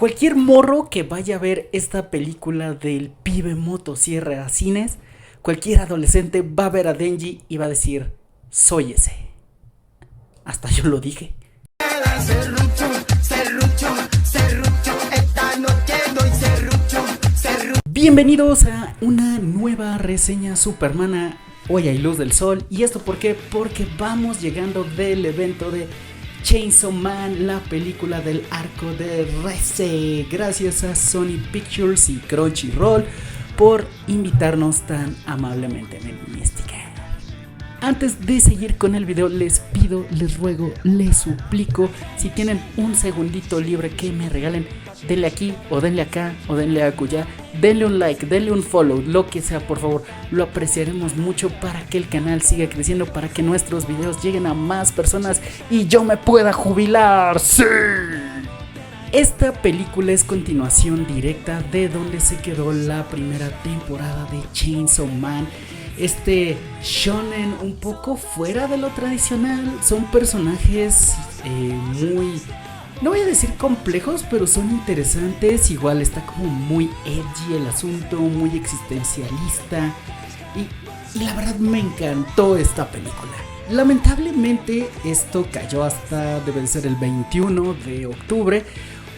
Cualquier morro que vaya a ver esta película del pibe motosierra a cines, cualquier adolescente va a ver a Denji y va a decir, soy ese. Hasta yo lo dije. Bienvenidos a una nueva reseña supermana. Hoy hay luz del sol. ¿Y esto por qué? Porque vamos llegando del evento de Chainsaw Man, la película del arco de Reze. Gracias a Sony Pictures y Crunchyroll por invitarnos tan amablemente. Antes de seguir con el video, les pido, les ruego, les suplico, si tienen un segundito libre que me regalen, denle aquí o denle acá o denle acullá, denle un like, denle un follow, lo que sea, por favor, lo apreciaremos mucho para que el canal siga creciendo, para que nuestros videos lleguen a más personas y yo me pueda jubilar. ¡Sí! Esta película es continuación directa de donde se quedó la primera temporada de Chainsaw Man. Este shonen un poco fuera de lo tradicional. Son personajes muy, no voy a decir complejos, pero son interesantes. Igual está como muy edgy el asunto, muy existencialista. Y la verdad me encantó esta película. Lamentablemente esto cayó hasta, debe de ser el 21 de octubre.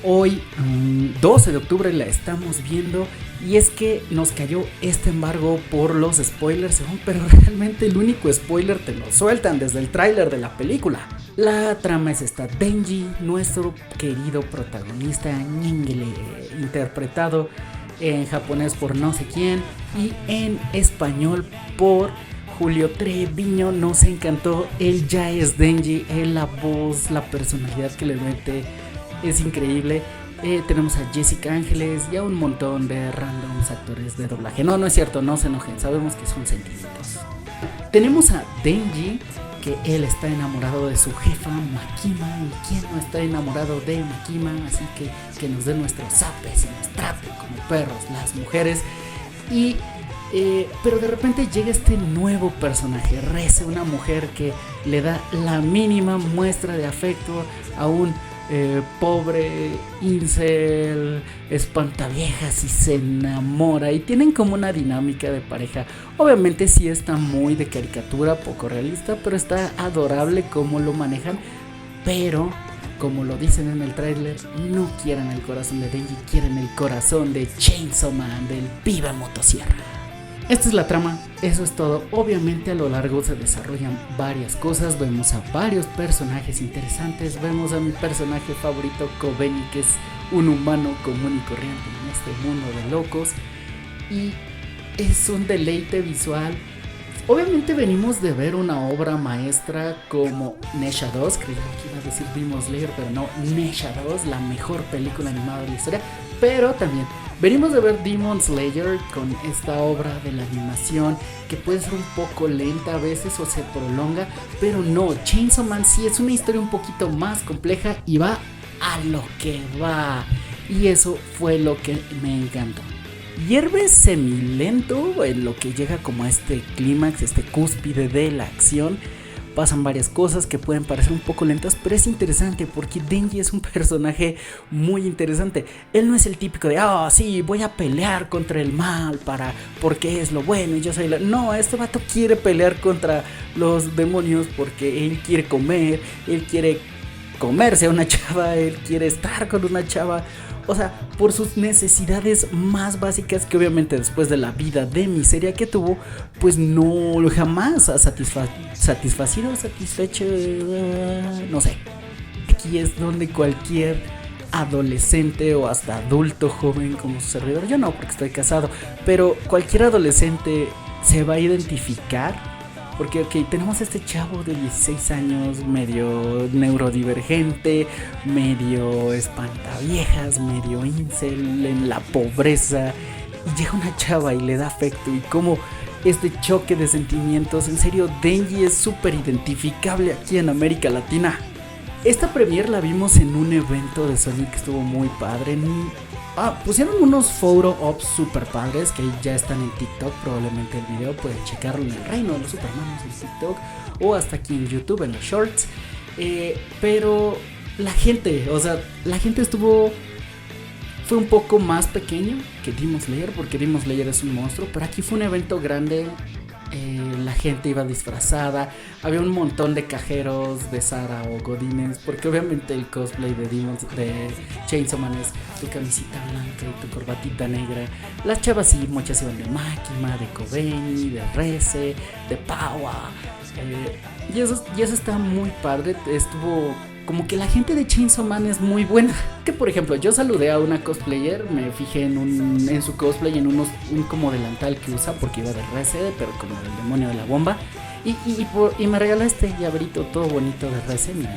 Hoy, 12 de octubre, la estamos viendo. Y es que nos cayó este embargo por los spoilers, pero realmente el único spoiler te lo sueltan desde el tráiler de la película. La trama es esta: Denji, nuestro querido protagonista, Ñingle, interpretado en japonés por no sé quién y en español por Julio Treviño. Nos encantó, él ya es Denji, él, la voz, la personalidad que le mete es increíble. Tenemos a Jessica Ángeles y a un montón de randoms actores de doblaje. No es cierto, no se enojen, sabemos que son sentimientos. Tenemos a Denji, que él está enamorado de su jefa Makima. ¿Y quién no está enamorado de Makima? Así que nos den nuestros zapes y nos traten como perros las mujeres. Pero de repente llega este nuevo personaje, Reze, una mujer que le da la mínima muestra de afecto a un pobre incel espantaviejas y se enamora y tienen como una dinámica de pareja. Obviamente sí está muy de caricatura, poco realista, pero está adorable como lo manejan. Pero como lo dicen en el tráiler, no quieren el corazón de Denji, quieren el corazón de Chainsaw Man, del pibe motosierra. Esta es la trama, eso es todo. Obviamente a lo largo se desarrollan varias cosas, vemos a varios personajes interesantes, vemos a mi personaje favorito, Kobeni, que es un humano común y corriente en este mundo de locos, y es un deleite visual. Obviamente venimos de ver una obra maestra como Nesha 2, creía que iba a decir Demon Slayer, pero no, Nesha 2, la mejor película animada de la historia, pero también venimos de ver Demon Slayer con esta obra de la animación que puede ser un poco lenta a veces o se prolonga, pero no, Chainsaw Man sí es una historia un poquito más compleja y va a lo que va, y eso fue lo que me encantó. Hierve semilento en lo que llega como a este clímax, este cúspide de la acción. Pasan varias cosas que pueden parecer un poco lentas, pero es interesante porque Denji es un personaje muy interesante. Él no es el típico de, sí, voy a pelear contra el mal porque es lo bueno y yo soy la... No, este vato quiere pelear contra los demonios porque él quiere comer, él quiere comerse a una chava, él quiere estar con una chava. O sea, por sus necesidades más básicas, que obviamente después de la vida de miseria que tuvo, pues no jamás ha satisfecho, no sé. Aquí es donde cualquier adolescente o hasta adulto joven como su servidor, yo no porque estoy casado, pero cualquier adolescente se va a identificar. Porque tenemos a este chavo de 16 años, medio neurodivergente, medio espantaviejas, medio incel, en la pobreza, y llega una chava y le da afecto, y como este choque de sentimientos, en serio, Denji es súper identificable aquí en América Latina. Esta premiere la vimos en un evento de Sony que estuvo muy padre. Pusieron unos photo ops super padres que ya están en TikTok. Probablemente el video pueden checarlo en el Reino de los Supermanos en TikTok o hasta aquí en YouTube en los shorts. Pero la gente estuvo fue un poco más pequeño que Demon Slayer, porque Demon Slayer es un monstruo, pero aquí fue un evento grande. La gente iba disfrazada, había un montón de cajeros de Zara o Godines, porque obviamente el cosplay de Chainsaw Man es tu camisita blanca y tu corbatita negra. Las chavas y muchas iban de Makima, de Kobeni, de Reze, de Pawa, y eso está muy padre. Estuvo como que la gente de Chainsaw Man es muy buena. Que por ejemplo, yo saludé a una cosplayer, me fijé en su cosplay, en un como delantal que usa, porque iba de Reze, pero como del demonio de la bomba. Y me regaló este llaverito todo bonito de Reze, mira.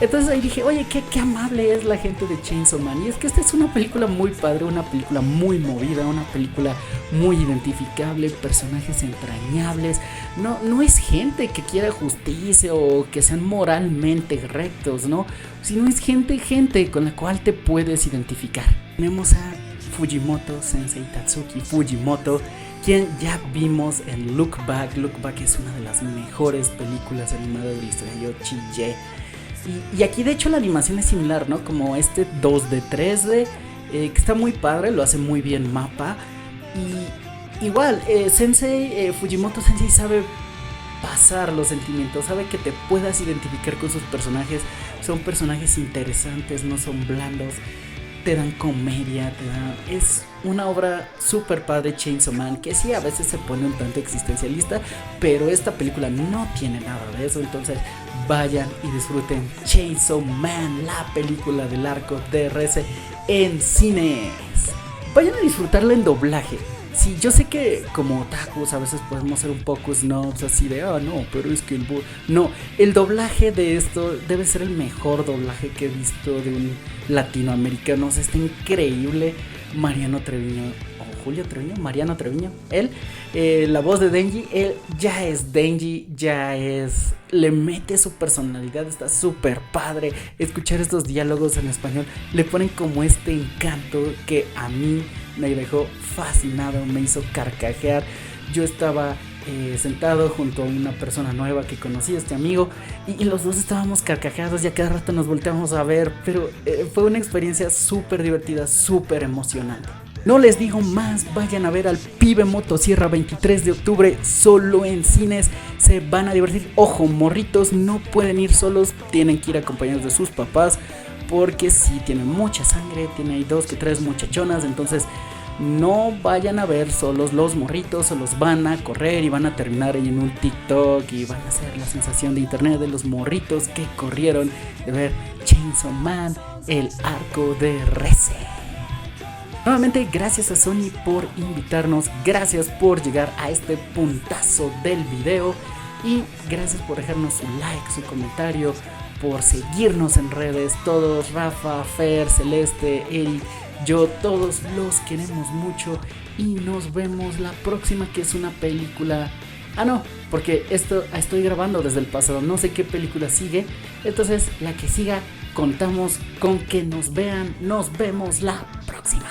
Entonces ahí dije, oye, qué amable es la gente de Chainsaw Man. Y es que esta es una película muy padre, una película muy movida, una película muy identificable, personajes entrañables. No es gente que quiera justicia o que sean moralmente rectos, ¿no? Sino es gente con la cual te puedes identificar. Tenemos a Fujimoto Sensei, Tatsuki Fujimoto, quien ya vimos en Look Back. Look Back es una de las mejores películas animadas de la historia. Yo chillé. Y aquí de hecho la animación es similar, ¿no? Como este 2D, 3D, que está muy padre, lo hace muy bien Mappa. Y igual, Fujimoto Sensei sabe pasar los sentimientos, sabe que te puedas identificar con sus personajes. Son personajes interesantes, no son blandos, te dan comedia, es una obra súper padre Chainsaw Man, que sí a veces se pone un tanto existencialista, pero esta película no tiene nada de eso. Entonces vayan y disfruten Chainsaw Man, la película del arco de Reze en cines. Vayan a disfrutarla en doblaje. Sí, yo sé que como otakus a veces podemos ser un poco snobs, así de, no, pero es que el doblaje de esto debe ser el mejor doblaje que he visto de un latinoamericano. O sea, está increíble. Mariano Treviño, o Julio Treviño, Mariano Treviño, él, la voz de Denji, él ya es Denji, le mete su personalidad, está súper padre. Escuchar estos diálogos en español le ponen como este encanto que a mí me dejó fascinado, me hizo carcajear. Yo estaba sentado junto a una persona nueva que conocí, este amigo, y los dos estábamos carcajeados y a cada rato nos volteamos a ver, pero fue una experiencia súper divertida, súper emocionante. No les digo más, vayan a ver al Pibe Motosierra 23 de octubre, solo en cines, se van a divertir. Ojo, morritos, no pueden ir solos, tienen que ir acompañados de sus papás, porque sí, tienen mucha sangre, tiene ahí 2 que 3 muchachonas, entonces no vayan a ver solos los morritos, o los van a correr y van a terminar ahí en un TikTok y van a ser la sensación de internet de los morritos que corrieron de ver Chainsaw Man, el arco de Reze. Nuevamente, gracias a Sony por invitarnos, gracias por llegar a este puntazo del video y gracias por dejarnos su like, su comentario, por seguirnos en redes, todos, Rafa, Fer, Celeste, Eric, yo, todos los queremos mucho y nos vemos la próxima, que es una película... no, porque estoy grabando desde el pasado, no sé qué película sigue, entonces la que siga contamos con que nos vean, nos vemos la próxima.